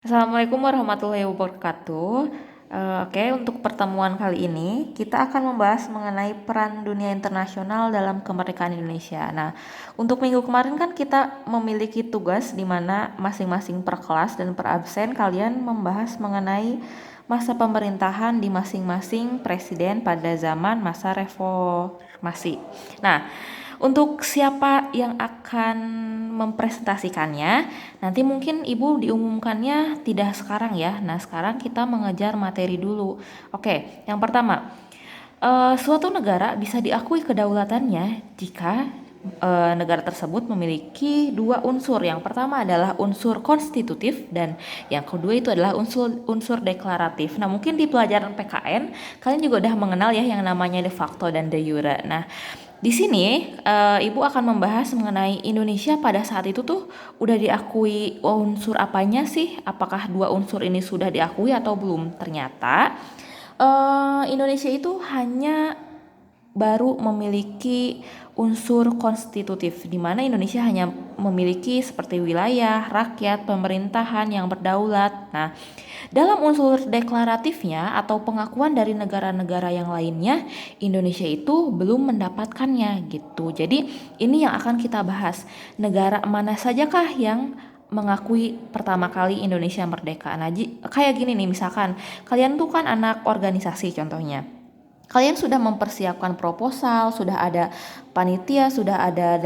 Assalamualaikum warahmatullahi wabarakatuh. Oke, untuk pertemuan kali ini kita akan membahas mengenai peran dunia internasional dalam kemerdekaan Indonesia. Nah, untuk minggu kemarin kan kita memiliki tugas di mana masing-masing per kelas dan per absen kalian membahas mengenai masa pemerintahan di masing-masing presiden pada zaman masa reformasi. Nah, untuk siapa yang akan mempresentasikannya, nanti mungkin Ibu diumumkannya tidak sekarang ya. Nah, sekarang kita mengejar materi dulu. Oke, yang pertama, suatu negara bisa diakui kedaulatannya jika negara tersebut memiliki dua unsur. Yang pertama adalah unsur konstitutif dan yang kedua itu adalah unsur deklaratif. Nah, mungkin di pelajaran PKN kalian juga udah mengenal ya yang namanya de facto dan de jure. Nah, di sini Ibu akan membahas mengenai Indonesia pada saat itu tuh udah diakui unsur apanya sih? Apakah dua unsur ini sudah diakui atau belum? Ternyata Indonesia itu hanya baru memiliki unsur konstitutif, di mana Indonesia hanya memiliki seperti wilayah, rakyat, pemerintahan yang berdaulat. Nah, dalam unsur deklaratifnya atau pengakuan dari negara-negara yang lainnya, Indonesia itu belum mendapatkannya gitu. Jadi ini yang akan kita bahas. Negara mana sajakah yang mengakui pertama kali Indonesia merdeka. Nah, kayak gini nih, misalkan kalian tuh kan anak organisasi contohnya. Kalian sudah mempersiapkan proposal, sudah ada panitia, sudah ada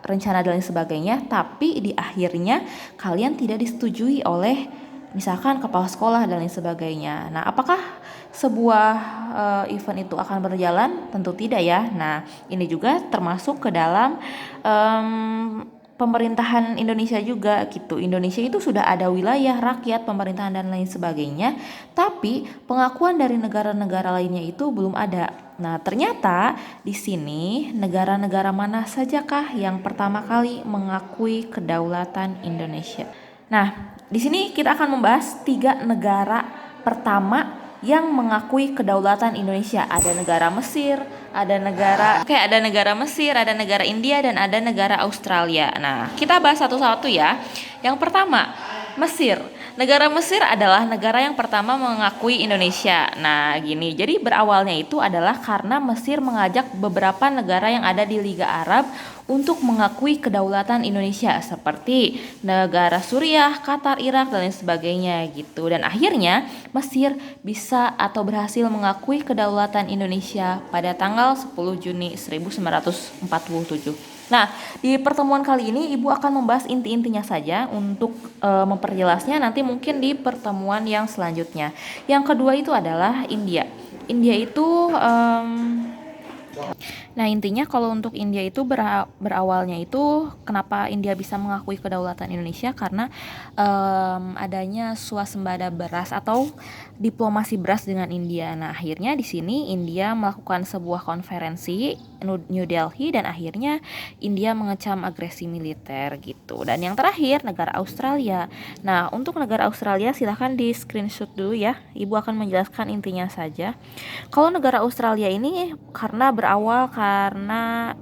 rencana dan lain sebagainya, tapi di akhirnya kalian tidak disetujui oleh misalkan kepala sekolah dan lain sebagainya. Nah, apakah sebuah event itu akan berjalan? Tentu tidak ya. Nah, ini juga termasuk ke dalam pemerintahan Indonesia juga gitu. Indonesia itu sudah ada wilayah, rakyat, pemerintahan dan lain sebagainya, tapi pengakuan dari negara-negara lainnya itu belum ada. Nah, ternyata di sini negara-negara mana sajakah yang pertama kali mengakui kedaulatan Indonesia? Nah, di sini kita akan membahas 3 negara pertama yang mengakui kedaulatan Indonesia. Ada negara Mesir, ada negara Mesir, ada negara India dan ada negara Australia. Nah, kita bahas satu-satu ya. Yang pertama, Mesir. Negara Mesir adalah negara yang pertama mengakui Indonesia. Nah, gini. Jadi berawalnya itu adalah karena Mesir mengajak beberapa negara yang ada di Liga Arab untuk mengakui kedaulatan Indonesia seperti negara Suriah, Qatar, Irak dan lain sebagainya gitu. Dan akhirnya Mesir bisa atau berhasil mengakui kedaulatan Indonesia pada tanggal 10 Juni 1947. Nah, di pertemuan kali ini Ibu akan membahas inti-intinya saja untuk memperjelasnya nanti mungkin di pertemuan yang selanjutnya. Yang kedua itu adalah India. India itu Nah, intinya kalau untuk India itu berawalnya itu kenapa India bisa mengakui kedaulatan Indonesia karena adanya swasembada beras atau diplomasi beras dengan India. Nah, akhirnya di sini India melakukan sebuah konferensi New Delhi dan akhirnya India mengecam agresi militer gitu. Dan yang terakhir negara Australia. Nah, untuk negara Australia silahkan di screenshot dulu ya. Ibu akan menjelaskan intinya saja. Kalau negara Australia ini karena berawal karena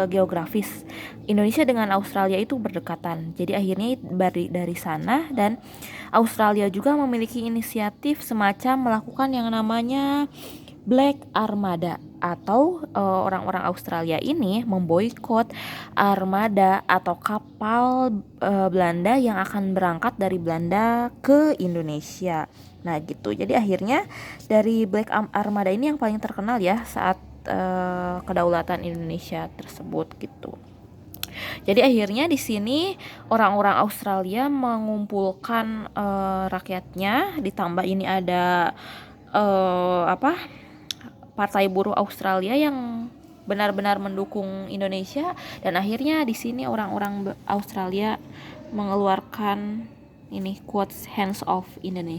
geografis. Indonesia dengan Australia itu berdekatan. Jadi akhirnya dari sana dan Australia juga memiliki inisiatif semacam melakukan yang namanya Black Armada atau orang-orang Australia ini memboikot armada atau kapal Belanda yang akan berangkat dari Belanda ke Indonesia. Nah gitu. Jadi akhirnya dari Black Armada ini yang paling terkenal ya saat kedaulatan Indonesia tersebut gitu. Jadi akhirnya di sini orang-orang Australia mengumpulkan rakyatnya, ditambah ini ada Partai Buruh Australia yang benar-benar mendukung Indonesia dan akhirnya di sini orang-orang Australia mengeluarkan ini quotes hands off Indonesia.